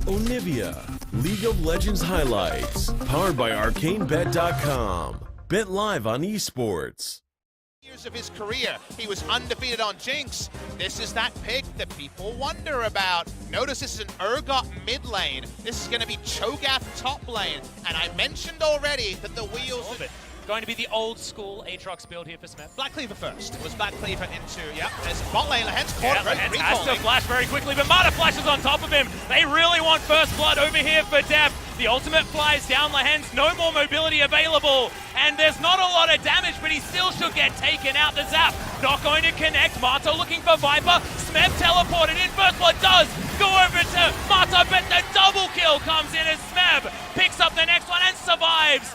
Onivia, League of Legends highlights, powered by ArcaneBet.com. Bet live on esports. Years of his career, he was undefeated on Jinx. This is that pick that people wonder about. Notice this is an Urgot mid lane. This is going to be Cho'Gath top lane. And I mentioned already that the wheels of it. Going to be the old school Aatrox build here for Smith. Black Cleaver first. It was Black Cleaver into, yep, there's bot lane. Lehend's caught it. Lehend has to flash very quickly, but Mata flashes on top of him. They really want first blood over here for Def. The ultimate flies down Lehend's, no more mobility available, and there's not a lot of damage, but he still should get taken out. The zap not going to connect. Mata looking for Viper. Smith teleported in. First blood does go over to Mata, but the double kill comes in as Smeb picks up the next one and survives.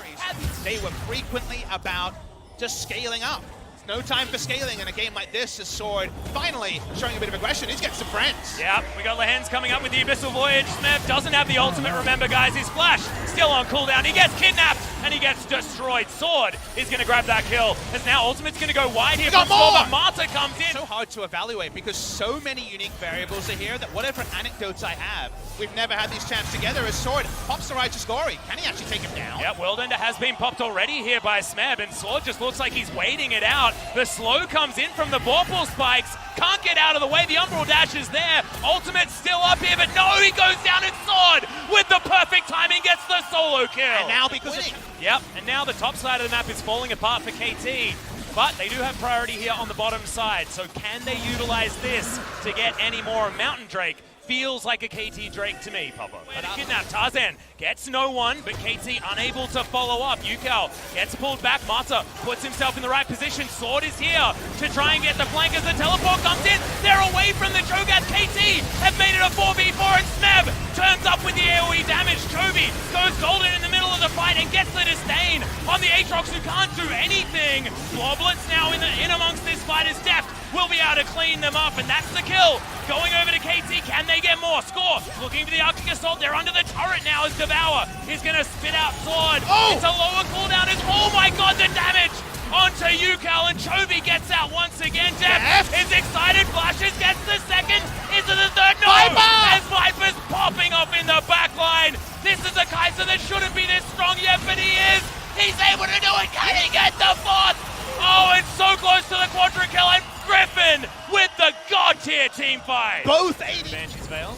They were frequently about just scaling up. No time for scaling in a game like this as Sword finally showing a bit of aggression. He's getting some friends. Yeah, we got Lehend's coming up with the Abyssal Voyage. Smeb doesn't have the ultimate, remember guys. His flash still on cooldown. He gets kidnapped and he gets destroyed. Sword is going to grab that kill as now ultimate's going to go wide here from Sword, but Mata comes in. So hard to evaluate because so many unique variables are here that whatever anecdotes I have, we've never had these champs together as Sword pops the righteous glory. Can he actually take him down? Yeah, Worldender has been popped already here by Smeb, and Sword just looks like he's waiting it out. The slow comes in from the Vorpal spikes. Can't get out of the way. The Umbral dash is there. Ultimate's still up here, but no, he goes down and Sword with the perfect timing gets the solo kill. And now because Yep, and now the top side of the map is falling apart for KT. But they do have priority here on the bottom side, so can they utilize this to get any more Mountain Drake? Feels like a KT Drake to me, Papa. But kidnap Tarzan gets no one, but KT unable to follow up. Yukal gets pulled back. Mata puts himself in the right position. Sword is here to try and get the flank as the teleport comes in. They're away from the Cho'Gath. KT have made it a 4v4 and Smeb turns up with the AoE damage. Chovy goes golden in the middle of the fight and gets the disdain on the Aatrox who can't do anything. Bloblets now in amongst this fight is Deft. Will be able to clean them up, and that's the kill. Going over to KT, can they get more? Score, looking for the Arctic Assault. They're under the turret now as Devour is going to spit out Sword. Oh! It's a lower cooldown. Oh my god, the damage onto Yukal, and Chovy gets out once again. Def is excited, flashes, gets the second, into the third. No! Viper! As Viper's popping off in the back line. This is a Kaiser that shouldn't be this strong yet, but he is. He's able to do it. Can he get the fourth? Oh, it's so close to the quadra kill, and Grifin with the god tier team fight. Both 80. Banshee's Veil.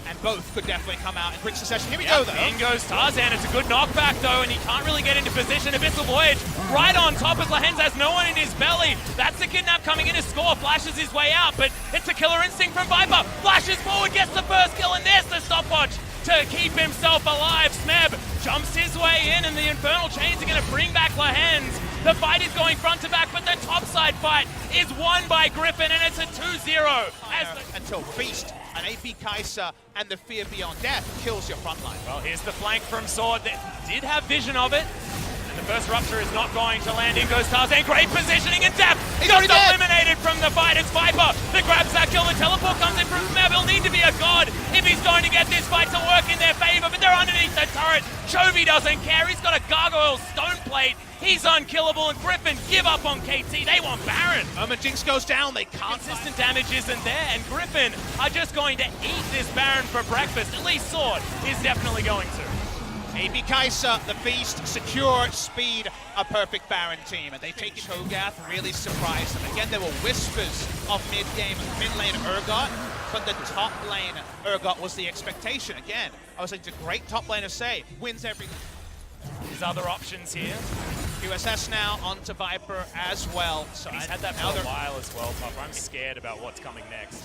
And both could definitely come out in quick succession. Here we go, though. In goes Tarzan. It's a good knockback, though, and he can't really get into position. Abyssal Voyage right on top as Lehend's has no one in his belly. That's the kidnap coming in to score. Flashes his way out, but it's a killer instinct from Viper. Flashes forward, gets the first kill, and there's the stopwatch to keep himself alive. Smeb jumps his way in, and the Infernal Chains are going to bring back Lehend's. The fight is going front to back, but the topside fight is won by Grifin, and it's a 2-0. Until Feast, an AP Kaiser, and the Fear Beyond Death kills your front line. Well, here's the flank from Sword that did have vision of it. And the first Rupture is not going to land. In goes Tarzan. Great positioning, and Def just eliminated from the fight. It's Viper that grabs that kill. The teleport comes in from Smeb. He'll need to be a god if he's going to get this fight to work in their favor, but they're underneath the turret. Chovy doesn't care. He's got a Gargoyle Stone Plate. He's unkillable, and Grifin give up on KT. They want Baron. Jinx goes down. They can't. Consistent damage isn't there, and Grifin are just going to eat this Baron for breakfast. At least Sword is definitely going to. AP Kaiser, the Feast, secure, speed, a perfect Baron team. And they take Cho'Gath, really surprised them. Again, there were whispers of mid lane Urgot, but the top lane Urgot was the expectation. Again, I was like, it's a great top laner say, wins everything. There's other options here. USS now onto Viper as well. So he's had that for a while as well, Papa. I'm scared about what's coming next.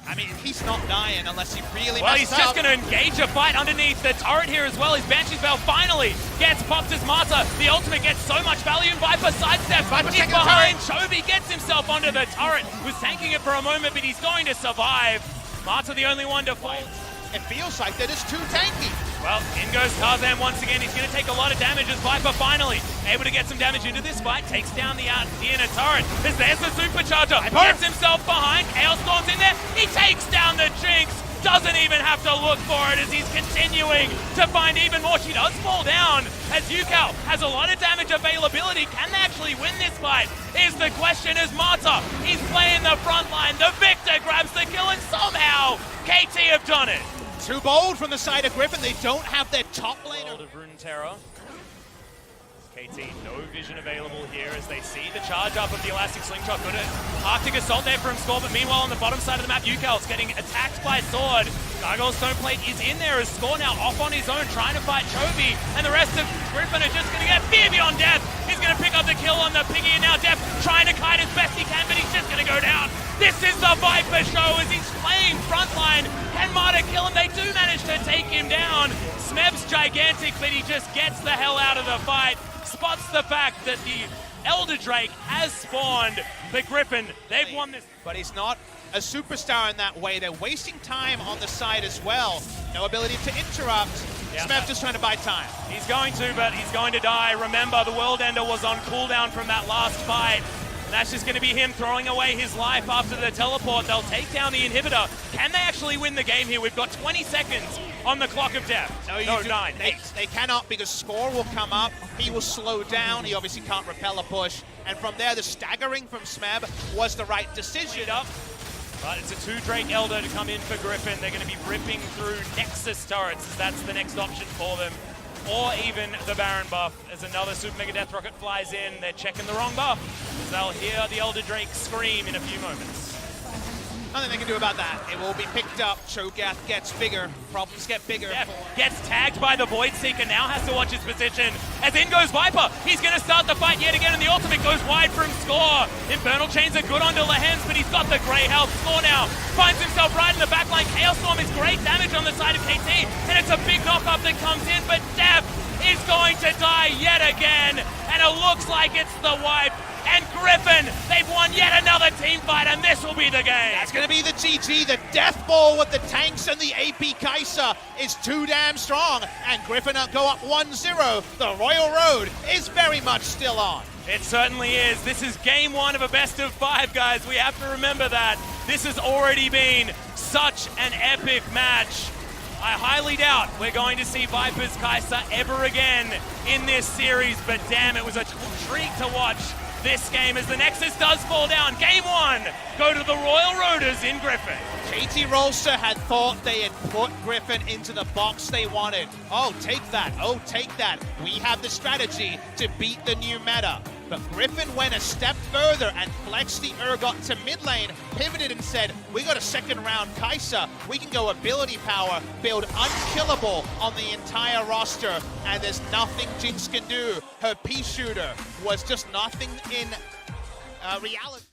I mean, he's not dying unless he really Well, he's just going to engage a fight underneath the turret here as well. His Banshee's Veil finally gets popped as Mata. The ultimate gets so much value, and Viper sidesteps. He's behind. Chovy gets himself onto the turret. Was tanking it for a moment, but he's going to survive. Mata the only one to fall. It feels like that is too tanky. Well, in goes Tarzan once again. He's going to take a lot of damage as Viper finally able to get some damage into this fight. Takes down the inner turret. As there's the supercharger. Gets himself behind. Chaos Storm's in there. He takes down the Jinx. Doesn't even have to look for it as he's continuing to find even more. She does fall down as Yukal has a lot of damage availability. Can they actually win this fight is the question as Mata, he's playing the front line. The Victor grabs the kill and somehow KT have done it. Too bold from the side of Grifin. They don't have their top laner. Of Rune Terror. KT, no vision available here as they see the charge up of the Elastic Slingshot. Good Arctic Assault there from Score, but meanwhile on the bottom side of the map, Ukel's getting attacked by Sword. Gargoyle Stoneplate is in there as Score now off on his own, trying to fight Chovy, and the rest of Grifin are just going to get fear beyond death. He's going to pick up the kill on the Piggy, and now Def trying to kite as best he can, but he's just going to go down. This is the Viper show as he's playing frontline. Can Marta kill him? They do manage to take him down. Smeb's gigantic, but he just gets the hell out of the fight. Spots the fact that the Elder Drake has spawned, but Grifin, they've won this. But he's not a superstar in that way. They're wasting time on the side as well. No ability to interrupt. Yeah. Smeb just trying to buy time. He's going to, but he's going to die. Remember, the World Ender was on cooldown from that last fight. That's just going to be him throwing away his life after the teleport. They'll take down the inhibitor. Can they actually win the game here? We've got 20 seconds on the clock of death. No, 9, 8. They cannot, because Score will come up. He will slow down. He obviously can't repel a push. And from there, the staggering from Smeb was the right decision. But it's a 2 Drake Elder to come in for Grifin. They're going to be ripping through Nexus turrets. That's the next option for them. Or even the Baron buff as another Super Mega Death Rocket flies in. They're checking the wrong buff, as they'll hear the Elder Drake scream in a few moments. Nothing they can do about that. It will be picked up. Cho'Gath gets bigger. Problems get bigger. Def gets tagged by the Void Seeker. Now has to watch his position. As in goes Viper. He's going to start the fight yet again, and the ultimate goes wide from Score. Infernal Chains are good onto Lehens, but he's got the grey health. Score now finds himself right in the back line. Chaos Storm is great damage on the side of KT, and it's a big knockup that comes in, but Def is going to die yet again, and it looks like it's the wipe. And Grifin, they've won yet another team fight, and this will be the game. That's going to be the GG. The death ball with the tanks and the AP Kai'Sa is too damn strong. And Grifin go up 1-0. The Royal Road is very much still on. It certainly is. This is game 1 of a best of 5, guys. We have to remember that. This has already been such an epic match. I highly doubt we're going to see Viper's Kai'Sa ever again in this series, but damn, it was a treat to watch this game as the Nexus does fall down. Game 1, go to the Royal Roaders in Grifin. JT Rolster had thought they had put Grifin into the box they wanted. Oh, take that. Oh, take that. We have the strategy to beat the new meta. But Grifin went a step further and flexed the Urgot to mid lane, pivoted and said, we got a second round Kai'Sa. We can go ability power, build unkillable on the entire roster, and there's nothing Jinx can do. Her pea shooter was just nothing in reality.